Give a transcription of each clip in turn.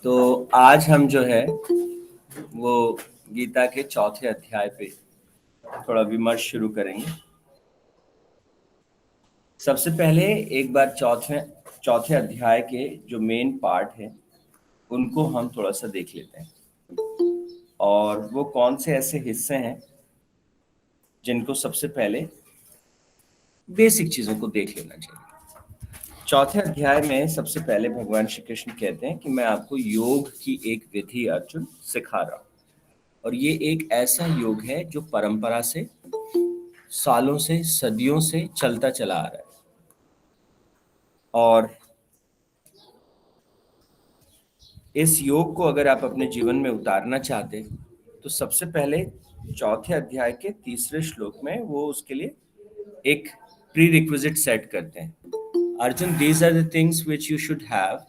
तो आज हम जो है वो गीता के चौथे अध्याय पे थोड़ा विमर्श शुरू करेंगे। सबसे पहले एक बार चौथे चौथे अध्याय के जो मेन पार्ट है उनको हम थोड़ा सा देख लेते हैं, और वो कौन से ऐसे हिस्से हैं जिनको सबसे पहले बेसिक चीजों को देख लेना चाहिए। चौथे अध्याय में सबसे पहले भगवान श्री कृष्ण कहते हैं कि मैं आपको योग की एक विधि अर्जुन सिखा रहा हूँ, और ये एक ऐसा योग है जो परंपरा से सालों से सदियों से चलता चला आ रहा है। और इस योग को अगर आप अपने जीवन में उतारना चाहते तो सबसे पहले चौथे अध्याय के तीसरे श्लोक में वो उसके लिए एक प्री रिक्विजिट सेट करते हैं। Arjun, these are the things which you should have.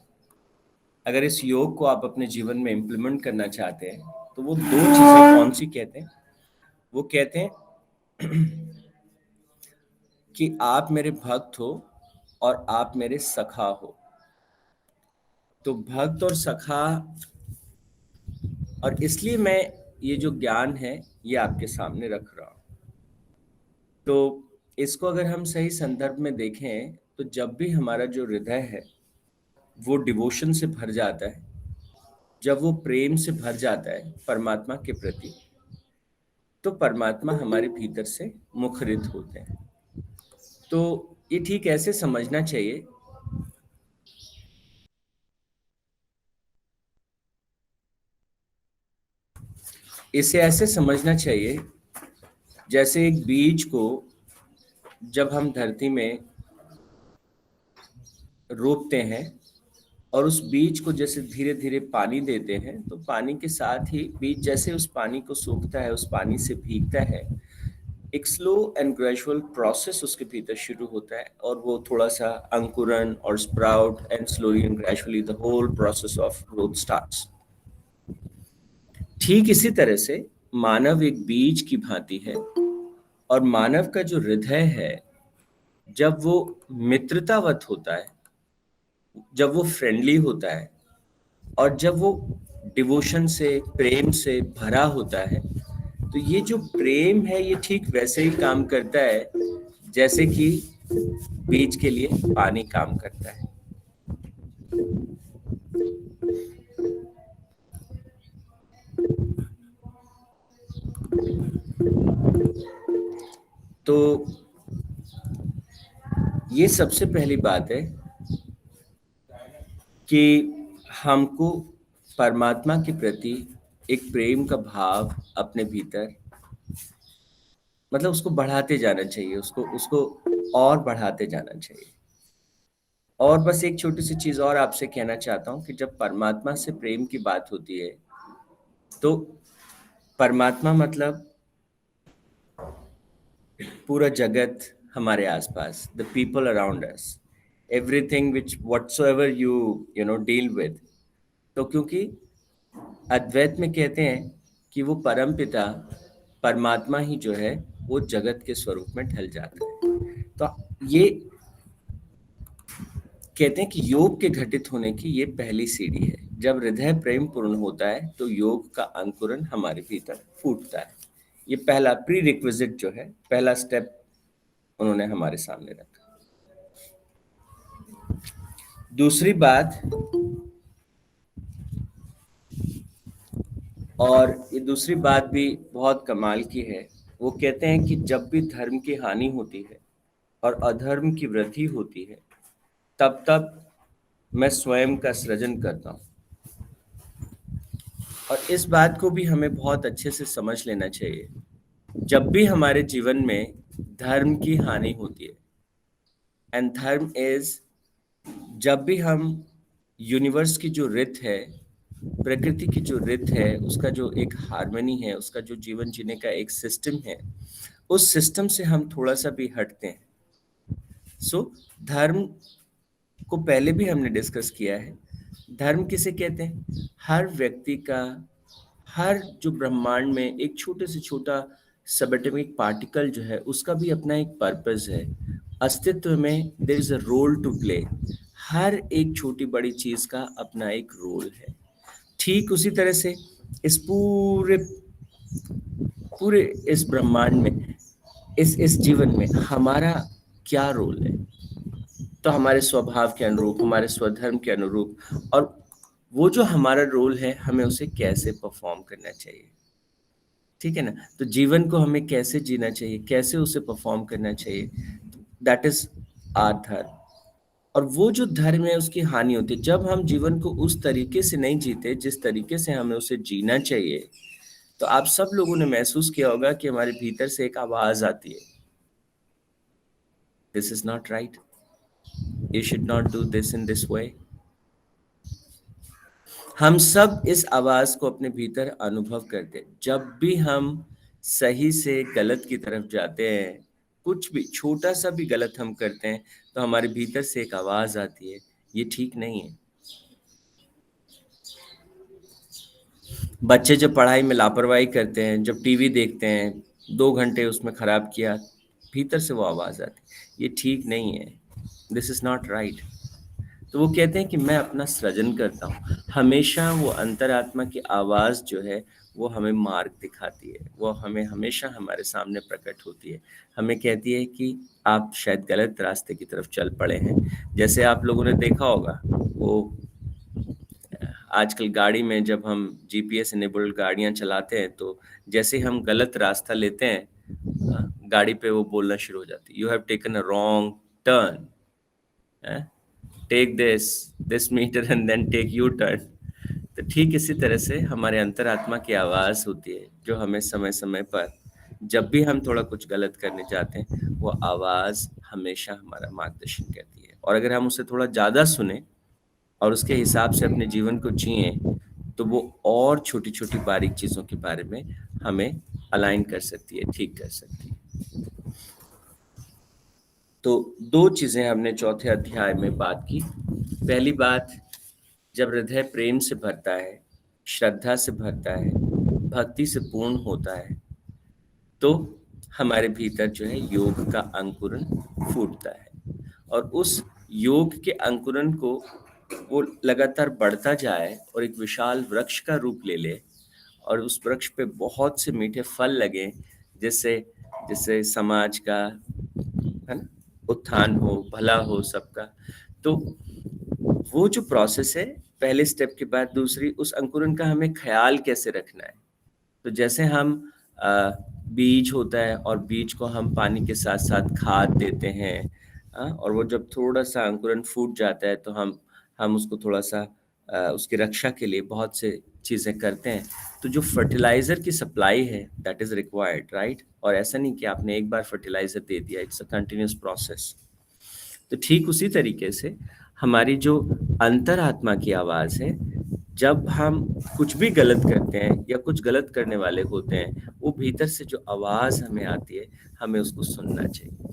अगर इस योग को आप अपने जीवन में इम्प्लीमेंट करना चाहते हैं तो वो दो चीजें कौन सी कहते हैं? वो कहते हैं कि आप मेरे भक्त हो और आप मेरे सखा हो। तो भक्त और सखा, और इसलिए मैं ये जो ज्ञान है ये आपके सामने रख रहा हूं। तो इसको अगर हम सही संदर्भ में देखें तो जब भी हमारा जो हृदय है वो डिवोशन से भर जाता है, जब वो प्रेम से भर जाता है परमात्मा के प्रति, तो परमात्मा हमारे भीतर से मुखरित होते हैं। तो ये ठीक ऐसे समझना चाहिए इसे ऐसे समझना चाहिए जैसे एक बीज को जब हम धरती में रोपते हैं और उस बीज को जैसे धीरे धीरे पानी देते हैं, तो पानी के साथ ही बीज जैसे उस पानी को सोखता है, उस पानी से भीगता है, एक स्लो एंड ग्रेजुअल प्रोसेस उसके भीतर शुरू होता है, और वो थोड़ा सा अंकुरन और sprout and slowly and gradually the whole process of growth starts. ठीक इसी तरह से मानव एक बीज की भांति है, और मानव का जो हृदय है जब वो मित्रतावत होता है, जब वो फ्रेंडली होता है, और जब वो डिवोशन से प्रेम से भरा होता है, तो ये जो प्रेम है ये ठीक वैसे ही काम करता है जैसे कि बीज के लिए पानी काम करता है। तो ये सबसे पहली बात है कि हमको परमात्मा के प्रति एक प्रेम का भाव अपने भीतर, मतलब उसको बढ़ाते जाना चाहिए, उसको उसको और बढ़ाते जाना चाहिए। और बस एक छोटी सी चीज और आपसे कहना चाहता हूँ कि जब परमात्मा से प्रेम की बात होती है तो परमात्मा मतलब पूरा जगत हमारे आसपास, the people around us, everything which whatsoever you know deal with. तो क्योंकि अद्वैत में कहते हैं कि वो परम पिता परमात्मा ही जो है वो जगत के स्वरूप में ढल जाता है। तो ये कहते हैं कि योग के घटित होने की ये पहली सीढ़ी है। जब हृदय प्रेम पूर्ण होता है तो योग का अंकुरन हमारे भीतर फूटता है। ये पहला प्री रिक्विजिट जो है, पहला स्टेप उन्होंने हमारे सामने रखा। दूसरी बात, और ये दूसरी बात भी बहुत कमाल की है, वो कहते हैं कि जब भी धर्म की हानि होती है और अधर्म की वृद्धि होती है तब तब मैं स्वयं का सृजन करता हूँ। और इस बात को भी हमें बहुत अच्छे से समझ लेना चाहिए। जब भी हमारे जीवन में धर्म की हानि होती है, एंड धर्म इज, जब भी हम यूनिवर्स की जो रित है, प्रकृति की जो रित है, उसका जो एक हार्मनी है, उसका जो जीवन जीने का एक सिस्टम है, उस सिस्टम से हम थोड़ा सा भी हटते हैं। सो धर्म को पहले भी हमने डिस्कस किया है। धर्म किसे कहते हैं? हर व्यक्ति का, हर जो ब्रह्मांड में एक छोटे से छोटा सबएटॉमिक पार्टिकल जो है उसका भी अपना एक पर्पस है। अस्तित्व में there is a role to play. हर एक छोटी बड़ी चीज का अपना एक रोल है। ठीक उसी तरह से इस पूरे पूरे इस ब्रह्मांड में, इस जीवन में हमारा क्या रोल है? तो हमारे स्वभाव के अनुरूप, हमारे स्वधर्म के अनुरूप, और वो जो हमारा रोल है हमें उसे कैसे परफॉर्म करना चाहिए, ठीक है ना? तो जीवन को हमें कैसे जीना चाहिए, कैसे उसे परफॉर्म करना चाहिए, दैट इज आर धर्म। और वो जो धर्म है उसकी हानि होती है जब हम जीवन को उस तरीके से नहीं जीते जिस तरीके से हमें उसे जीना चाहिए। तो आप सब लोगों ने महसूस किया होगा कि हमारे भीतर से एक आवाज आती है, this is not right, you should not do this in this way. हम सब इस आवाज को अपने भीतर अनुभव करते हैं जब भी हम सही से गलत की तरफ जाते हैं, कुछ भी छोटा सा भी गलत हम करते हैं तो हमारे भीतर से एक आवाज आती है, ये ठीक नहीं है। बच्चे जब पढ़ाई में लापरवाही करते हैं, जब टीवी देखते हैं, 2 घंटे उसमें खराब किया, भीतर से वो आवाज आती है, ये ठीक नहीं है, दिस इज नॉट राइट। तो वो कहते हैं कि मैं अपना सृजन करता हूँ। हमेशा वो अंतरात्मा की आवाज़ जो है वो हमें मार्ग दिखाती है, वो हमें हमेशा हमारे सामने प्रकट होती है। हमें कहती है कि आप शायद गलत रास्ते की तरफ चल पड़े हैं। जैसे आप लोगों ने देखा होगा वो आजकल गाड़ी में जब हम जीपीएस इनेबल्ड गाड़ियाँ चलाते हैं तो जैसे ही हम गलत रास्ता लेते हैं, गाड़ी पे वो बोलना शुरू हो जाती है, you have taken a wrong turn, take this metre and then take U turn. तो ठीक इसी तरह से हमारे अंतरात्मा की आवाज़ होती है जो हमें समय समय पर, जब भी हम थोड़ा कुछ गलत करने जाते हैं, वो आवाज़ हमेशा हमारा मार्गदर्शन करती है। और अगर हम उसे थोड़ा ज़्यादा सुने और उसके हिसाब से अपने जीवन को जिए तो वो और छोटी छोटी बारीक चीज़ों के बारे में हमें अलाइन कर सकती है, ठीक कर सकती है। तो 2 चीज़ें हमने चौथे अध्याय में बात की। पहली बात, जब हृदय प्रेम से भरता है, श्रद्धा से भरता है, भक्ति से पूर्ण होता है, तो हमारे भीतर जो है योग का अंकुरन फूटता है। और उस योग के अंकुरन को वो लगातार बढ़ता जाए और एक विशाल वृक्ष का रूप ले ले, और उस वृक्ष पे बहुत से मीठे फल लगे, जिससे जिससे समाज का, है ना, उत्थान हो, भला हो सबका। तो वो जो प्रोसेस है, पहले स्टेप के बाद दूसरी, उस अंकुरन का हमें ख्याल कैसे रखना है। तो जैसे हम बीज होता है और बीज को हम पानी के साथ साथ खाद देते हैं, और वो जब थोड़ा सा अंकुरन फूट जाता है तो हम उसको थोड़ा सा उसकी रक्षा के लिए बहुत से चीज़ें करते हैं। तो जो फर्टिलाइज़र की सप्लाई है दैट इज़ रिक्वायर्ड, राइट? और ऐसा नहीं कि आपने एक बार फर्टिलाइज़र दे दिया, इट्स अ कंटिन्यूअस प्रोसेस। तो ठीक उसी तरीके से हमारी जो अंतरात्मा की आवाज़ है, जब हम कुछ भी गलत करते हैं या कुछ गलत करने वाले होते हैं, वो भीतर से जो आवाज़ हमें आती है, हमें उसको सुनना चाहिए।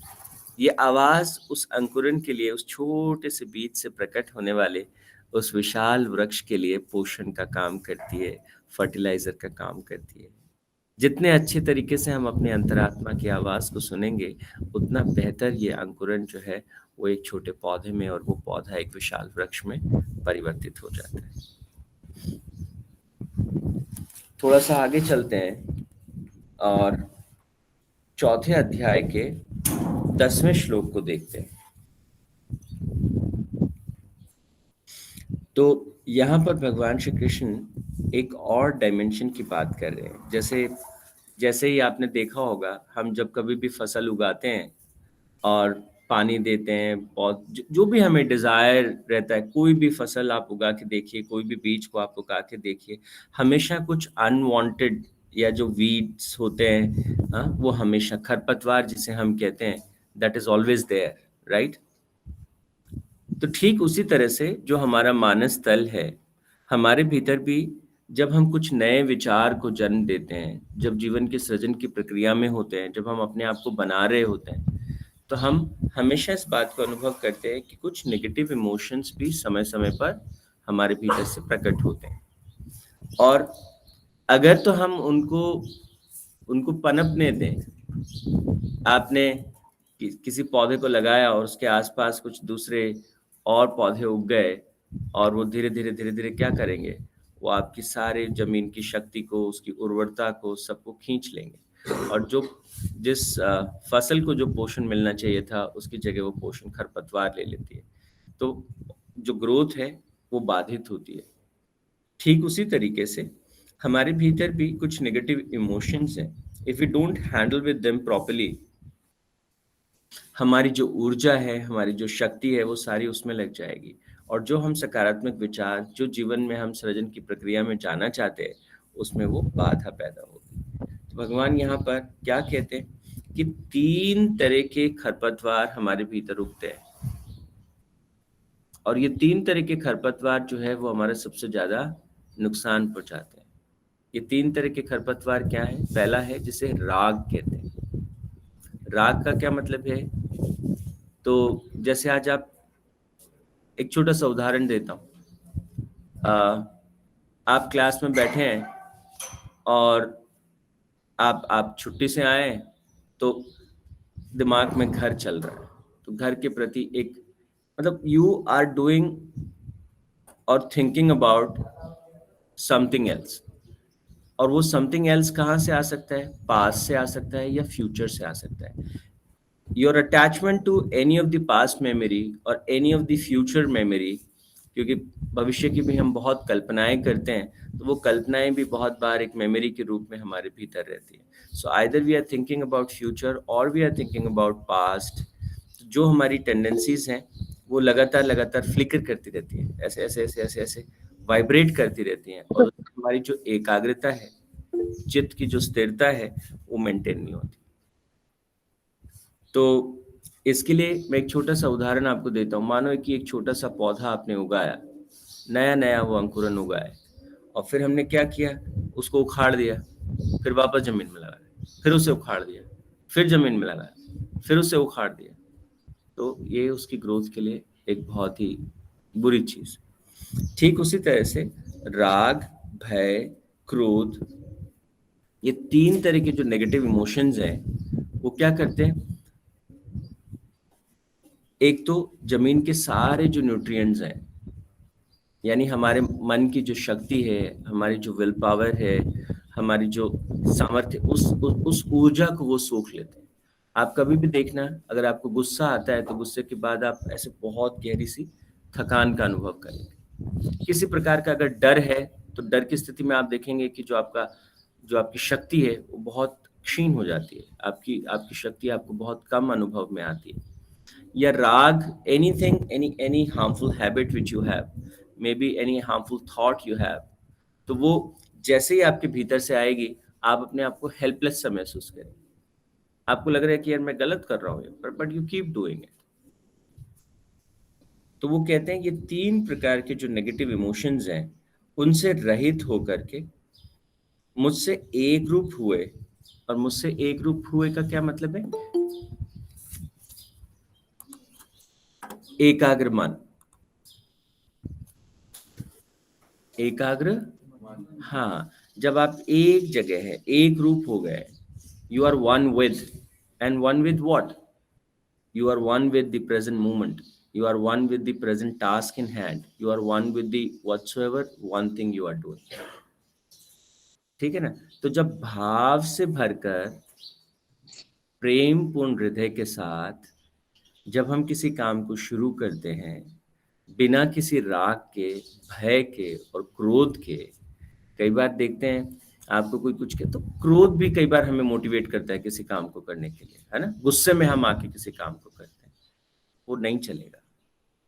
ये आवाज़ उस अंकुरन के लिए, उस छोटे से बीज से प्रकट होने वाले उस विशाल वृक्ष के लिए पोषण का काम करती है, फर्टिलाइज़र का काम करती है। जितने अच्छे तरीके से हम अपने अंतरात्मा की आवाज़ को सुनेंगे, उतना बेहतर ये अंकुरन जो है, वो एक छोटे पौधे में और वो पौधा एक विशाल वृक्ष में परिवर्तित हो जाता है। थोड़ा सा आगे चलते हैं और चौथे अध्याय के 10वें श्लोक को देखते हैं। तो यहाँ पर भगवान श्री कृष्ण एक और डायमेंशन की बात कर रहे हैं। जैसे जैसे ही आपने देखा होगा, हम जब कभी भी फसल उगाते हैं और पानी देते हैं, बहुत जो भी हमें डिज़ायर रहता है, कोई भी फसल आप उगा के देखिए, कोई भी बीज को आप उगा के देखिए, हमेशा कुछ अनवांटेड या जो वीड्स होते हैं, वो हमेशा खरपतवार जिसे हम कहते हैं, that is always there, right? तो ठीक उसी तरह से जो हमारा मानस तल है, हमारे भीतर भी जब हम कुछ नए विचार को जन्म देते हैं, जब जीवन के सृजन की प्रक्रिया में होते हैं, जब हम अपने आप को बना रहे होते हैं, तो हम हमेशा इस बात को अनुभव करते हैं कि कुछ नेगेटिव इमोशंस भी समय समय पर हमारे भीतर से प्रकट होते हैं। और अगर तो हम उनको उनको पनपने दें, आपने किसी पौधे को लगाया और उसके आसपास कुछ दूसरे और पौधे उग गए, और वो धीरे धीरे क्या करेंगे, वो आपकी सारे जमीन की शक्ति को, उसकी उर्वरता को, सबको खींच लेंगे। और जो जिस फसल को जो पोषण मिलना चाहिए था, उसकी जगह वो पोषण खरपतवार ले लेती है। तो जो ग्रोथ है वो बाधित होती है। ठीक उसी तरीके से हमारे भीतर भी कुछ नेगेटिव इमोशंस हैं। If you don't handle with them properly, हमारी जो ऊर्जा है, हमारी जो शक्ति है, वो सारी उसमें लग जाएगी। और जो हम सकारात्मक विचार, जो जीवन में हम सृजन की प्रक्रिया में जाना चाहते हैं, उसमें वो बाधा पैदा होगी। तो भगवान यहाँ पर क्या कहते हैं कि 3 तरह के खरपतवार हमारे भीतर उगते हैं, और ये 3 तरह के खरपतवार जो है वो हमारा सबसे ज्यादा नुकसान पहुंचाते हैं। ये 3 तरह के खरपतवार क्या है? पहला है जिसे राग कहते हैं। राग का क्या मतलब है? तो जैसे आज आप, एक छोटा सा उदाहरण देता हूँ। आप क्लास में बैठे हैं और आप छुट्टी से आए, तो दिमाग में घर चल रहा है। तो घर के प्रति एक, मतलब यू आर डूइंग और थिंकिंग अबाउट समथिंग एल्स। और वो समथिंग एल्स कहाँ से आ सकता है? पास्ट से आ सकता है या फ्यूचर से आ सकता है। Your attachment to any of the past memory और any of the future memory, क्योंकि भविष्य की भी हम बहुत कल्पनाएं करते हैं, तो वो कल्पनाएं भी बहुत बार एक मेमोरी के रूप में हमारे भीतर रहती है। So either we are thinking about future और we are thinking about past. जो हमारी टेंडेंसीज हैं वो लगातार लगातार फ्लिकर करती रहती है, ऐसे ऐसे ऐसे ऐसे ऐसे वाइब्रेट करती रहती हैं, और हमारी जो एकाग्रता है, चित्त की जो स्थिरता है, वो मेंटेन नहीं होती। तो इसके लिए मैं एक छोटा सा उदाहरण आपको देता हूँ। मानो कि एक छोटा सा पौधा आपने उगाया, नया नया वो अंकुरन उगाया, और फिर हमने क्या किया? उसको उखाड़ दिया, फिर वापस जमीन में लगाया, फिर उसे उखाड़ दिया, फिर जमीन में लगाया, फिर उसे उखाड़ दिया। तो ये उसकी ग्रोथ के लिए एक बहुत ही बुरी चीज। ठीक उसी तरह से राग, भय, क्रोध, ये 3 तरह के जो नेगेटिव इमोशंस हैं, वो क्या करते हैं? एक तो जमीन के सारे जो न्यूट्रिएंट्स हैं, यानी हमारे मन की जो शक्ति है, हमारी जो विल पावर है, हमारी जो सामर्थ्य, उस ऊर्जा को वो सोख लेते हैं। आप कभी भी देखना, अगर आपको गुस्सा आता है तो गुस्से के बाद आप ऐसे बहुत गहरी सी थकान का अनुभव करेंगे। किसी प्रकार का अगर डर है, तो डर की स्थिति में आप देखेंगे कि जो आपकी शक्ति है वो बहुत क्षीण हो जाती है। आपकी आपकी शक्ति आपको बहुत कम अनुभव में आती है। या राग, anything, any harmful habit which you have, maybe any harmful thought you have, तो वो जैसे ही आपके भीतर से आएगी, आप अपने आप को हेल्पलेस सा महसूस करें। आपको लग रहा है कि यार मैं गलत कर रहा हूँ, but you keep doing it. तो वो कहते हैं ये 3 प्रकार के जो नेगेटिव इमोशंस हैं, उनसे रहित होकर के मुझसे एक रूप हुए। और मुझसे एक रूप हुए का क्या मतलब है? एकाग्र मन, एकाग्र, हाँ, जब आप एक जगह है, एक रूप हो गए, you are one with, and one with what? You are one with the present moment, you are one with the present task in hand, you are one with the whatsoever one thing you are doing. ठीक है ना? तो जब भाव से भरकर, प्रेम पूर्ण हृदय के साथ जब हम किसी काम को शुरू करते हैं, बिना किसी राग के, भय के और क्रोध के, कई बार देखते हैं आपको कोई कुछ कहे तो क्रोध भी कई बार हमें मोटिवेट करता है किसी काम को करने के लिए, है ना? गुस्से में हम आके किसी काम को करते हैं, वो नहीं चलेगा।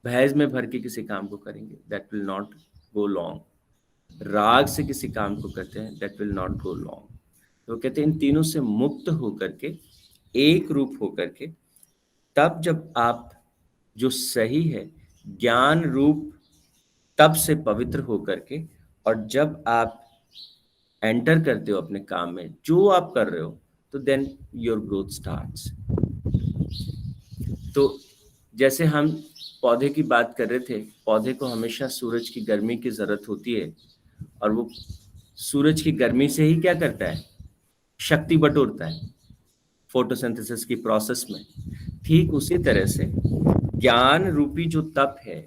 भय में भर के किसी काम को करेंगे, that will not go long. राग से किसी काम को करते हैं, that will not go long. तो कहते हैं इन तीनों से मुक्त होकर के, एक रूप होकर के, तब जब आप जो सही है, ज्ञान रूप, तब से पवित्र होकर के, और जब आप एंटर करते हो अपने काम में, जो आप कर रहे हो, तो देन योर ग्रोथ स्टार्ट्स। तो जैसे हम पौधे की बात कर रहे थे, पौधे को हमेशा सूरज की गर्मी की जरूरत होती है, और वो सूरज की गर्मी से ही क्या करता है? शक्ति बटोरता है फोटोसिंथेसिस की प्रोसेस में। ठीक उसी तरह से ज्ञान रूपी जो तप है,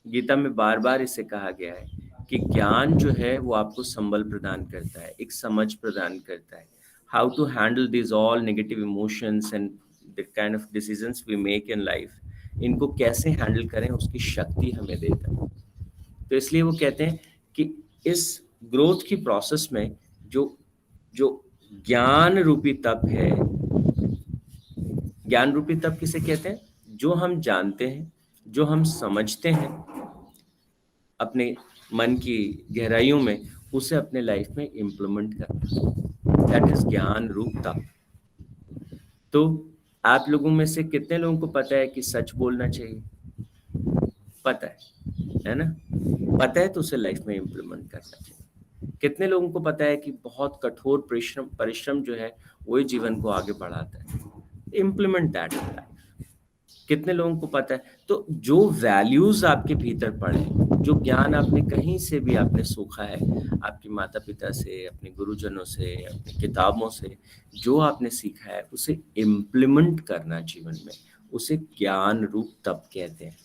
गीता में बार बार इसे कहा गया है कि ज्ञान जो है वो आपको संबल प्रदान करता है, एक समझ प्रदान करता है, how to handle this all negative emotions and the kind of decisions we make in life, इनको कैसे हैंडल करें उसकी शक्ति हमें देता है। तो इसलिए वो कहते हैं कि इस ग्रोथ की प्रोसेस में जो जो ज्ञान रूपी तप है, ज्ञान रूपी तप किसे कहते हैं? जो हम जानते हैं, जो हम समझते हैं अपने मन की गहराइयों में, उसे अपने लाइफ में इम्प्लीमेंट करना, दैट इज ज्ञान रूप तप। तो आप लोगों में से कितने लोगों को पता है कि सच बोलना चाहिए? पता है ना? पता है तो उसे लाइफ में इम्प्लीमेंट करना चाहिए। कितने लोगों को पता है कि बहुत कठोर परिश्रम परिश्रम जो है वही जीवन को आगे बढ़ाता है? Implement that in life. कितने लोगों को पता है? तो जो वैल्यूज आपके भीतर पड़े, जो ज्ञान आपने कहीं से भी आपने सीखा है, आपके माता पिता से, अपने गुरुजनों से, अपनी किताबों से, जो आपने सीखा है उसे इम्प्लीमेंट करना जीवन में, उसे ज्ञान रूप तप कहते हैं।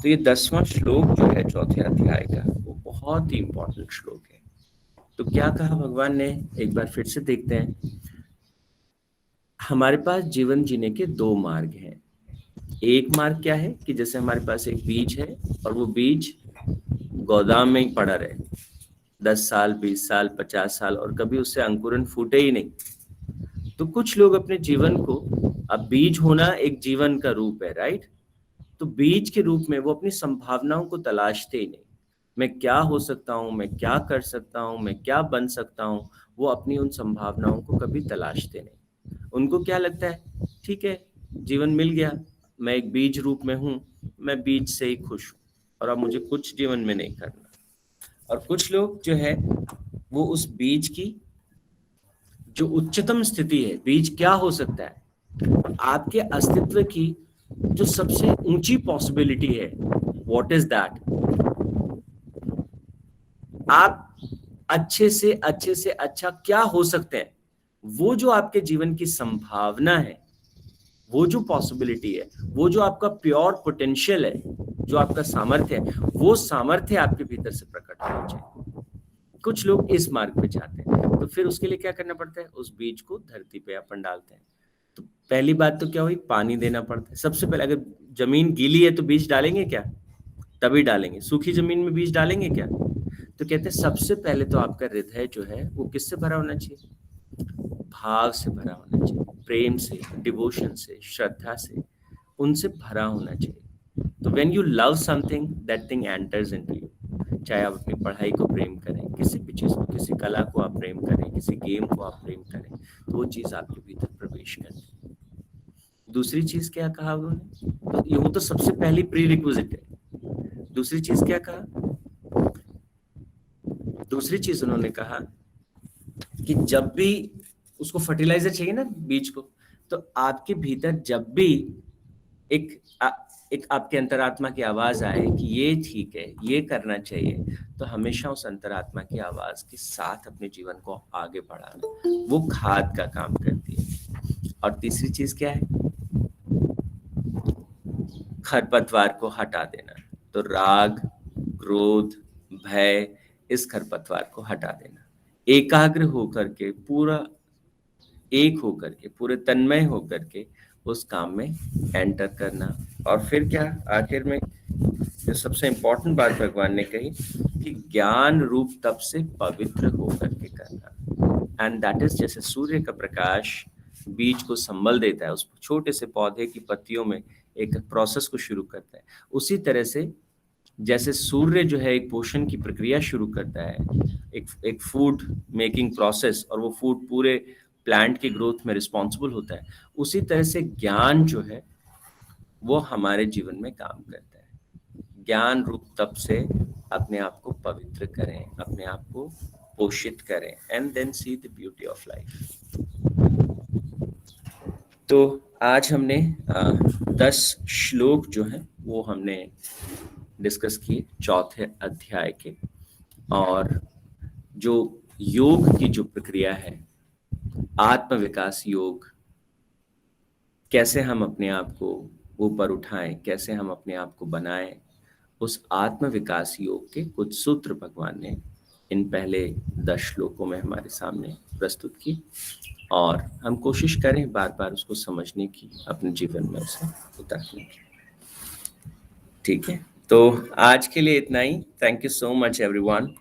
तो ये 10वां श्लोक जो है चौथे अध्याय का, वो बहुत ही इंपॉर्टेंट श्लोक है। तो क्या कहा भगवान ने, एक बार फिर से देखते हैं। हमारे पास जीवन जीने के दो मार्ग हैं। एक मार्ग क्या है कि जैसे हमारे पास एक बीज है और वो बीज गोदाम में ही पड़ा रहे 10 साल, 20 साल, 50 साल, और कभी उससे अंकुरन फूटे ही नहीं। तो कुछ लोग अपने जीवन को, अब बीज होना एक जीवन का रूप है, राइट? तो बीज के रूप में वो अपनी संभावनाओं को तलाशते ही नहीं। मैं क्या हो सकता हूँ, मैं क्या कर सकता हूँ, मैं क्या बन सकता हूँ, वो अपनी उन संभावनाओं को कभी तलाशते नहीं। उनको क्या लगता है, ठीक है, जीवन मिल गया, मैं एक बीज रूप में हूँ, मैं बीज से ही खुश हूँ और अब मुझे कुछ जीवन में नहीं करना। और कुछ लोग जो है वो उस बीज की जो उच्चतम स्थिति है, बीज क्या हो सकता है, आपके अस्तित्व की जो सबसे ऊंची पॉसिबिलिटी है, व्हाट इज दैट? आप अच्छे से अच्छा क्या हो सकते हैं, वो जो आपके जीवन की संभावना है, वो जो पॉसिबिलिटी है, वो जो आपका प्योर पोटेंशियल है, जो आपका सामर्थ्य है, वो सामर्थ्य आपके भीतर से प्रकट होना चाहिए। कुछ लोग इस मार्ग पे जाते हैं, तो फिर उसके लिए क्या करना पड़ता है, उस बीज को धरती पे अपन डालते हैं। तो पहली बात तो क्या हुई, पानी देना पड़ता है सबसे पहले। अगर जमीन गीली है तो बीज डालेंगे क्या? तभी डालेंगे। सूखी जमीन में बीज डालेंगे क्या? तो कहते हैं सबसे पहले तो आपका हृदय जो है वो किससे भरा होना चाहिए? भाव से भरा होना चाहिए, प्रेम से, डिवोशन से, श्रद्धा से, उनसे भरा होना चाहिए। तो when you love something, that thing enters into you. चाहे आप अपनी पढ़ाई को प्रेम करें, किसी भी चीज को, किसी कला को आप प्रेम करें, किसी गेम को आप प्रेम करें, तो वो चीज आपके भीतर प्रवेश करती है। दूसरी चीज क्या कहा उन्होंने? तो ये तो सबसे पहली प्री रिक्विजिट है। दूसरी चीज क्या कहा? दूसरी चीज उन्होंने कहा कि जब भी उसको फर्टिलाइजर चाहिए ना बीज को, तो आपके भीतर जब भी एक एक आपके अंतरात्मा की आवाज आए कि ये ठीक है, ये करना चाहिए, तो हमेशा उस अंतरात्मा की आवाज के साथ अपने जीवन को आगे बढ़ाना, वो खाद का काम करती है। और तीसरी चीज क्या है? खरपतवार को हटा देना। तो राग, क्रोध, भय, इस खरपतवार को हटा देना। एकाग्र होकर के, पूरा एक होकर के, पूरे तन्मय होकर के उस काम में एंटर करना। और फिर क्या, आखिर में जो सबसे इंपॉर्टेंट बात भगवान ने कही कि ज्ञान रूप तप से पवित्र होकर के करना। एंड दैट इज, जैसे सूर्य का प्रकाश बीज को संबल देता है, उस छोटे से पौधे की पत्तियों में एक प्रोसेस को शुरू करता है, उसी तरह से जैसे सूर्य जो है एक पोषण की प्रक्रिया शुरू करता है, एक फूड मेकिंग प्रोसेस, और वो फूड पूरे प्लांट की ग्रोथ में रिस्पॉन्सिबल होता है, उसी तरह से ज्ञान जो है वो हमारे जीवन में काम करता है। ज्ञान रूप तप से अपने आप को पवित्र करें, अपने आप को पोषित करें, and then see the beauty of life. तो आज हमने 10 श्लोक जो है वो हमने डिस्कस किए चौथे अध्याय के, और जो योग की जो प्रक्रिया है, आत्म विकास योग, कैसे हम अपने आप को ऊपर उठाएं, कैसे हम अपने आप को बनाएं, उस आत्म विकास योग के कुछ सूत्र भगवान ने इन पहले 10 श्लोकों में हमारे सामने प्रस्तुत की, और हम कोशिश करें बार बार उसको समझने की, अपने जीवन में उसे उतारने की। ठीक है, तो आज के लिए इतना ही। Thank you so much everyone.